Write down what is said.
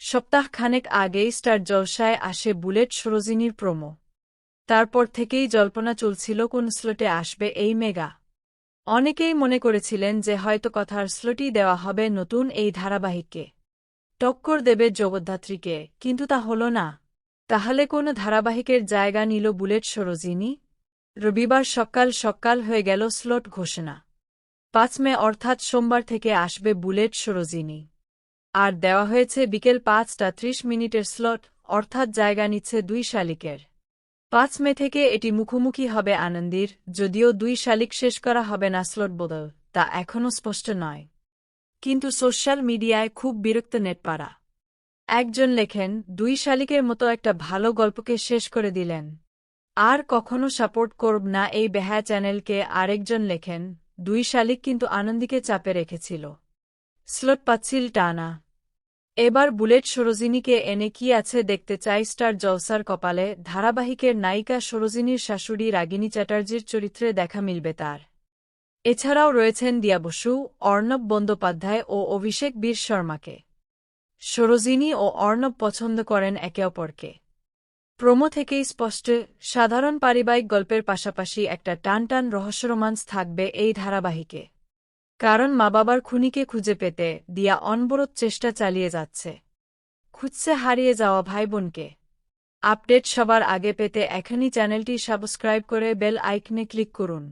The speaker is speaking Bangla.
সপ্তাহখানেক আগেই স্টার জলসায় আসে বুলেট সরোজিনীর প্রোমো। তারপর থেকেই জল্পনা চলছিল কোন স্লটে আসবে এই মেগা। অনেকেই মনে করেছিলেন যে হয়তো কথার স্লটই দেওয়া হবে নতুন এই ধারাবাহিককে, টক্কর দেবে জগদ্ধাত্রীকে, কিন্তু তা হল না। তাহলে কোন ধারাবাহিকের জায়গা নিল বুলেট সরোজিনী? রবিবার সকাল সকাল হয়ে গেল স্লট ঘোষণা। ৫ মে অর্থাৎ সোমবার থেকে আসবে বুলেট সরোজিনী। আর দেওয়া হয়েছে বিকেল ৫টা ৩০ মিনিটের স্লট, অর্থাৎ জায়গা নিচ্ছে ২ শালিকের। ৫ মে থেকে এটি মুখোমুখি হবে আনন্দীর, যদিও ২ শালিক শেষ করা হবে না স্লট বদল, তা এখনও স্পষ্ট নয়। কিন্তু সোশ্যাল মিডিয়ায় খুব বিরক্ত নেটপাড়া। একজন লেখেন, ২ শালিকের মতো একটা ভালো গল্পকে শেষ করে দিলেন, আর কখনো সাপোর্ট করব না এই বেহায়া চ্যানেলকে। আরেকজন লেখেন, ২ শালিক কিন্তু আনন্দীকে চাপে রেখেছিল, স্লট পাচ্ছিল টানা। এবার বুলেট সরোজিনীকে এনে কি আছে দেখতে চাই স্টার জলসার কপালে। ধারাবাহিকের নায়িকা সরোজিনীর শাশুড়ি রাগিনী চ্যাটার্জির চরিত্রে দেখা মিলবে তার। এছাড়াও রয়েছেন দিয়া বসু, অর্ণব বন্দ্যোপাধ্যায় ও অভিষেক বীর শর্মাকে। সরোজিনী ও অর্ণব পছন্দ করেন একে অপরকে। প্রোমো থেকেই স্পষ্ট, সাধারণ পারিবারিক গল্পের পাশাপাশি একটা টানটান রহস্যরোমান্স থাকবে এই ধারাবাহিকে। কারণ মা বাবার খুনিকে খুঁজে পেতে দিয়া অনবরত চেষ্টা চালিয়ে যাচ্ছে, খুঁজছে হারিয়ে যাওয়া ভাই বোনকে। আপডেট সবার আগে পেতে এখনই চ্যানেলটি সাবস্ক্রাইব করে বেল আইকনে ক্লিক করুন।